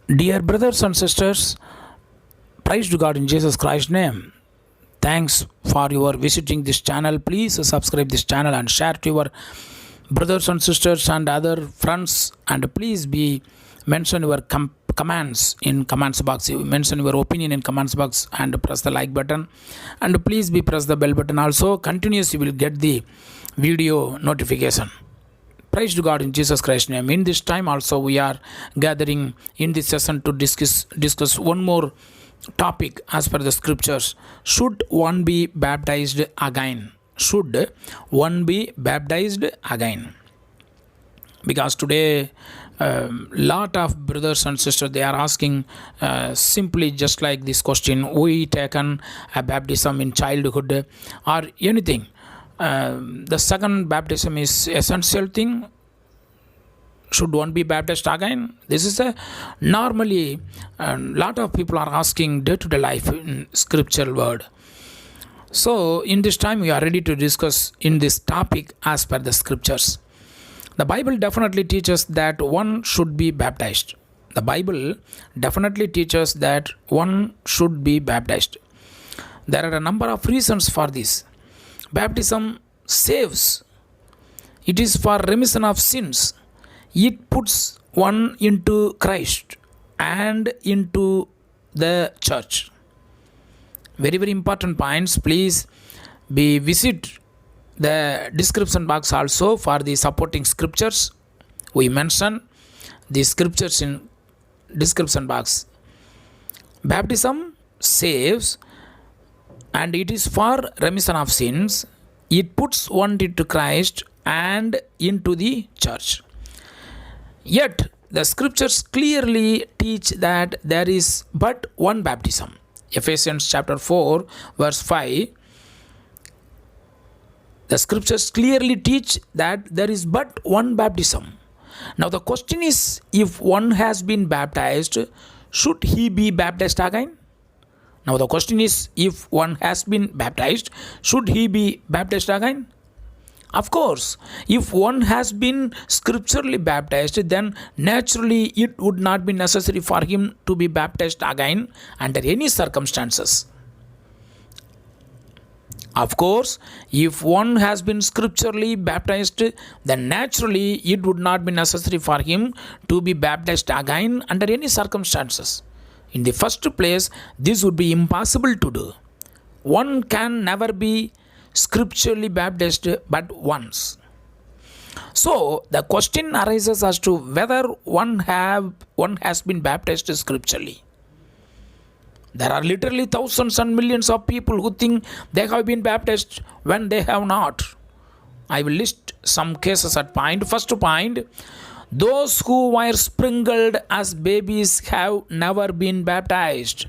Dear brothers and sisters, praise to God in Jesus Christ's name. Thanks for your visiting this channel. Please subscribe this channel and share to your brothers and sisters and other friends. And please be mention your comments in comments box. You mention your opinion in comments box and press the like button. And please be press the bell button also. Continuously you will get the video notification. Praise to God in Jesus Christ's name. In this time also we are gathering in this session to discuss one more topic as per the scriptures. Should one be baptized again? Should one be baptized again? Because today lot of brothers and sisters, they are asking simply just like this question: we taken a baptism in childhood or anything, the second baptism is essential thing. Should one be baptized again? This is a normally lot of people are asking day-to-day life in scriptural word. So in this time we are ready to discuss in this topic as per the scriptures. The Bible definitely teaches that one should be baptized. The Bible definitely teaches that one should be baptized. There are a number of reasons for this. Baptism saves. It is for remission of sins. It puts one into Christ and into the church. Very, very important points. Please visit the description box also for the supporting scriptures. We mention the scriptures in description box. Baptism saves, and it is for remission of sins. It puts one into Christ and into the church. Yet the scriptures clearly teach that there is but one baptism. Ephesians chapter 4 verse 5. The scriptures clearly teach that there is but one baptism. Now the question is, if one has been baptized, should he be baptized again? Now the question is, if one has been baptized, should he be baptized again? Of course, if one has been scripturally baptized, then naturally it would not be necessary for him to be baptized again under any circumstances. Of course, if one has been scripturally baptized, then naturally it would not be necessary for him to be baptized again under any circumstances. In the first place, this would be impossible to do. One can never be scripturally baptized but once. So the question arises as to whether one has been baptized scripturally. There are literally thousands and millions of people who think they have been baptized when they have not. I will list some cases at point. First point, those who were sprinkled as babies have never been baptized.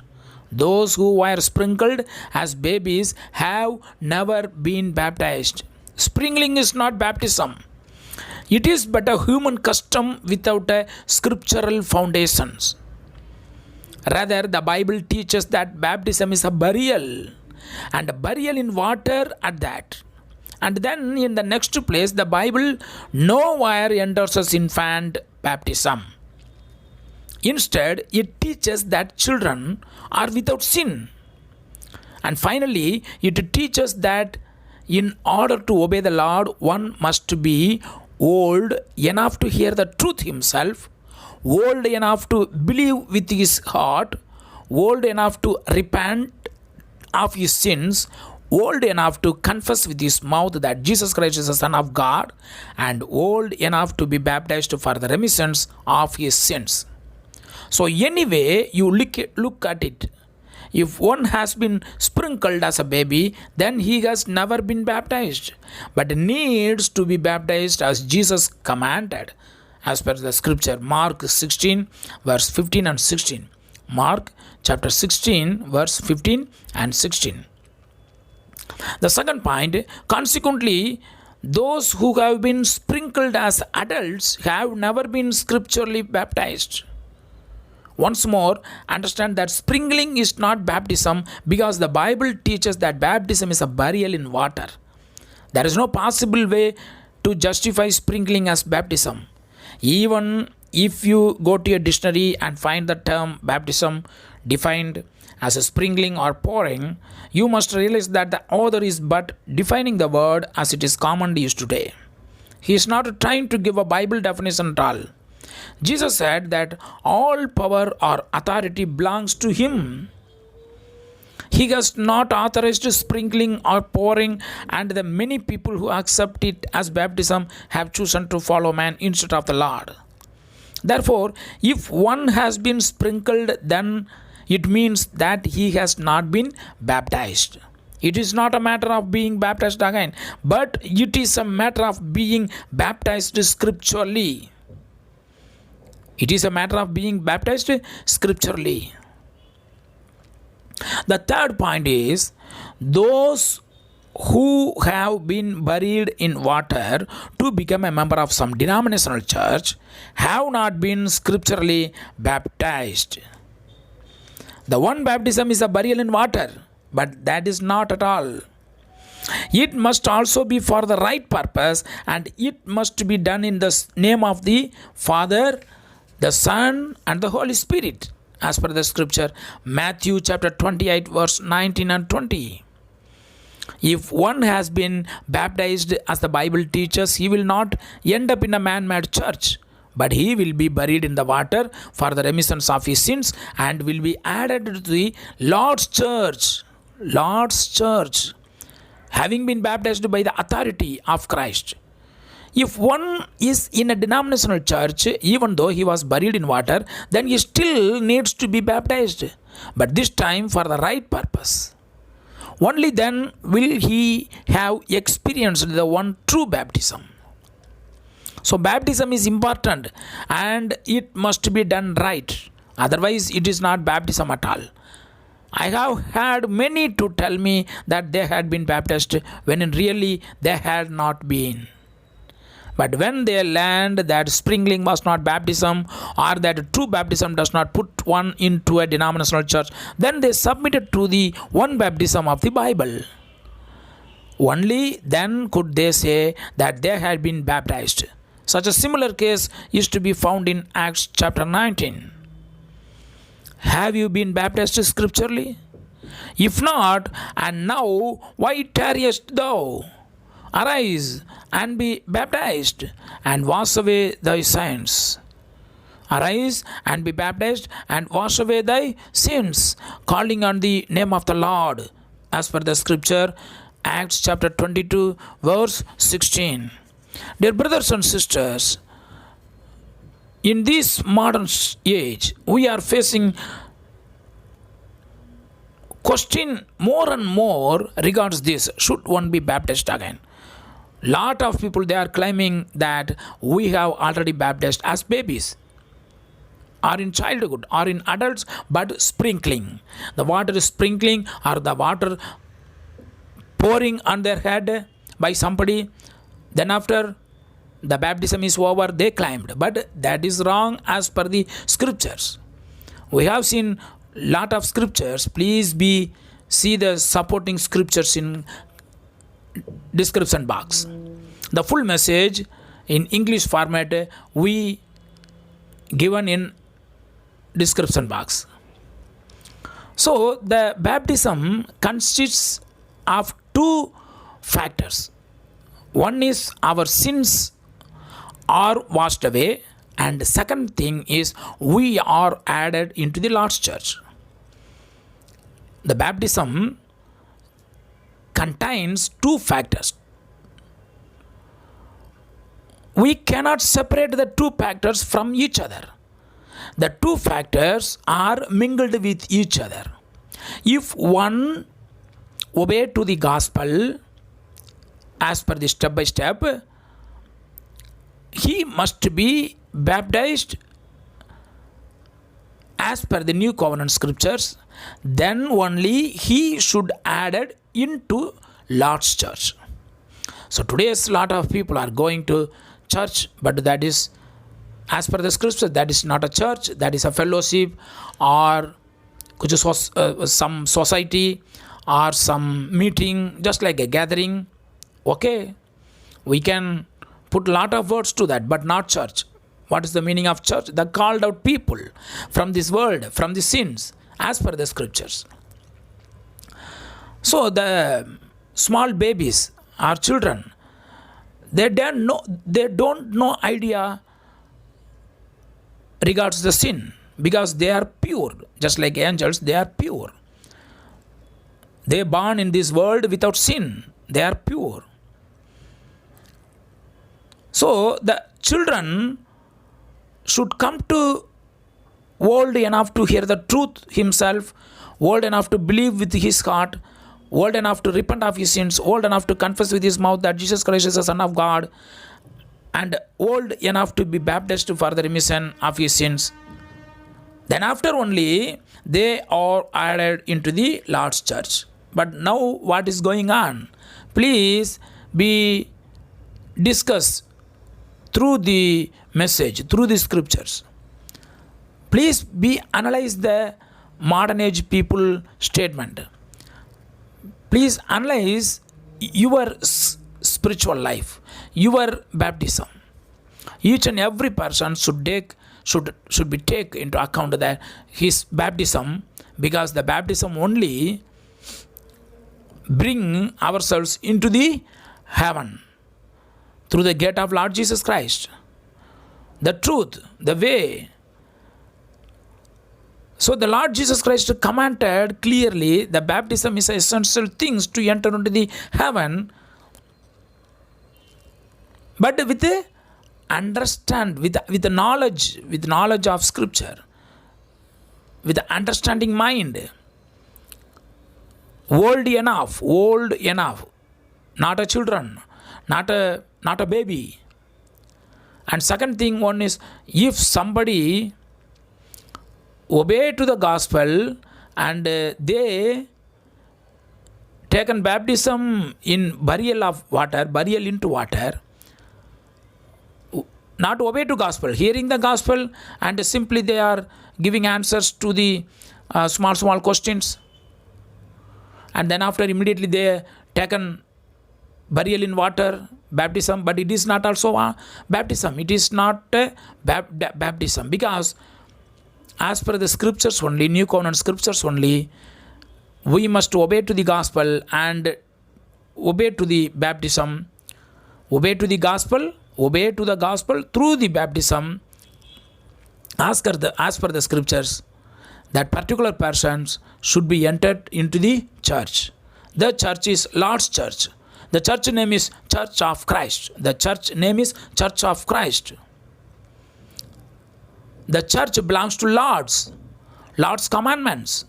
Those who were sprinkled as babies have never been baptized. Sprinkling is not baptism. It is but a human custom without a scriptural foundations. Rather, the Bible teaches that baptism is a burial, and a burial in water at that. And then in the next place, the Bible nowhere endorses infant baptism. Instead, it teaches that children are without sin. And finally, it teaches that in order to obey the Lord, one must be old enough to hear the truth himself, old enough to believe with his heart, old enough to repent of his sins, old enough to confess with his mouth that Jesus Christ is the Son of God, and old enough to be baptized for the remission of his sins. So anyway, you look at it. If one has been sprinkled as a baby, then he has never been baptized, but needs to be baptized as Jesus commanded, as per the scripture. Mark 16 verse 15 and 16. Mark chapter 16 verse 15 and 16. The second point, consequently, those who have been sprinkled as adults have never been scripturally baptized. Once more, understand that sprinkling is not baptism, because the Bible teaches that baptism is a burial in water. There is no possible way to justify sprinkling as baptism. Even if you go to a dictionary and find the term baptism defined as a sprinkling or pouring, you must realize that the author is but defining the word as it is commonly used today. He is not trying to give a Bible definition at all. Jesus said that all power or authority belongs to him. He has not authorized sprinkling or pouring, and the many people who accept it as baptism have chosen to follow man instead of the Lord. Therefore, if one has been sprinkled, then it means that he has not been baptized. It is not a matter of being baptized again, but it is a matter of being baptized scripturally. It is a matter of being baptized scripturally. The third point is, those who have been buried in water to become a member of some denominational church have not been scripturally baptized. The one baptism is a burial in water, but that is not at all. It must also be for the right purpose, and it must be done in the name of the Father, the Son, and the Holy Spirit, as per the scripture, Matthew chapter 28, verse 19 and 20. If one has been baptized as the Bible teaches, he will not end up in a man-made church, but he will be buried in the water for the remission of his sins and will be added to the Lord's church. Lord's church, having been baptized by the authority of Christ. If one is in a denominational church, even though he was buried in water, then he still needs to be baptized, but this time for the right purpose. Only then will he have experienced the one true baptism. So baptism is important and it must be done right. Otherwise it is not baptism at all. I have had many to tell me that they had been baptized when in really they had not been. But when they learned that sprinkling was not baptism, or that true baptism does not put one into a denominational church, then they submitted to the one baptism of the Bible. Only then could they say that they had been baptized. Such a similar case is to be found in Acts chapter 19. Have you been baptized scripturally? If not, and now, why tarriest thou? Arise and be baptized and wash away thy sins. Arise and be baptized and wash away thy sins, calling on the name of the Lord, as per the scripture, Acts chapter 22, verse 16. Dear brothers and sisters, in this modern age, we are facing question more and more regards this: should one be baptized again? Lot of people, they are claiming that we have already baptized as babies, or in childhood, or in adults, but sprinkling. The water is sprinkling, or the water pouring on their head by somebody. Then after the baptism is over, they claimed. But that is wrong as per the scriptures. We have seen lot of scriptures. Please see the supporting scriptures in description box. The full message in English format we given in description box. So the baptism consists of two factors. One is our sins are washed away, and the second thing is we are added into the Lord's church. The baptism contains two factors. We cannot separate the two factors from each other. The two factors are mingled with each other. If one obey to the gospel as per the step by step, he must be baptized as per the new covenant scriptures. Then only he should added into Lord's church. So today's lot of people are going to church, but that is, as per the scripture, that is not a church. That is a fellowship, or some society, or some meeting, just like a gathering. Okay, we can put lot of words to that, but not church. What is the meaning of church? The called out people from this world, from the sins, as per the scriptures. So the small babies or children, they don't know idea regards the sin, because they are pure. Just like angels, they are pure. They are born in this world without sin. They are pure. So the children should come to old enough to hear the truth himself, old enough to believe with his heart, old enough to repent of his sins, old enough to confess with his mouth that Jesus Christ is the Son of God, and old enough to be baptized for the remission of his sins. Then after only they are added into the Lord's church. But now what is going on? Please be discussed through the message, through the scriptures. Please be analyze the modern age people statement. Please analyze your spiritual life, your baptism. Each and every person should be take into account that his baptism, because the baptism only bring ourselves into the heaven through the gate of Lord Jesus Christ, the truth, the way. So the Lord Jesus Christ commanded clearly the baptism is essential things to enter into the heaven, but with the understand, with the knowledge of scripture, with the understanding mind, old enough, not a children, not a baby. And second thing, one is, if somebody obey to the gospel and they taken baptism in burial into water, not obey to gospel, hearing the gospel, and simply they are giving answers to the small questions, and then after immediately they taken burial in water, baptism. But it is not also a baptism, it is not a baptism, because as per the scriptures only, New Covenant scriptures only, we must obey to the gospel and obey to the baptism, obey to the gospel through the baptism, as per the scriptures. That particular persons should be entered into the church. The church is Lord's church. The church name is Church of Christ. The church name is Church of Christ. The church belongs to Lord's commandments.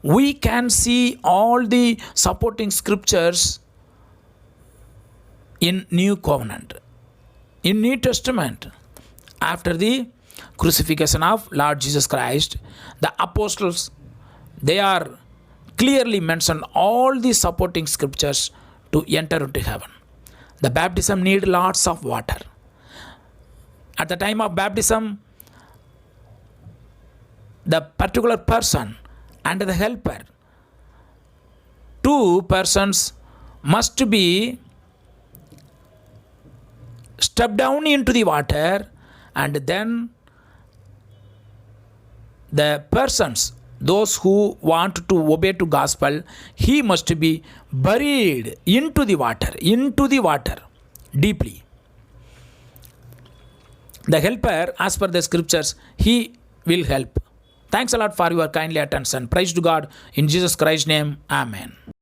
We can see all the supporting scriptures in New Covenant, in New Testament. After the crucifixion of Lord Jesus Christ, the apostles, they are clearly mentioned all the supporting scriptures to enter into heaven. The baptism need lots of water. At the time of baptism, the particular person and the helper, two persons must be stepped down into the water, and then the persons, those who want to obey to gospel, he must be buried into the water deeply. The helper, as per the scriptures, he will help. Thanks a lot for your kindly attention. Praise to God in Jesus Christ's name. Amen.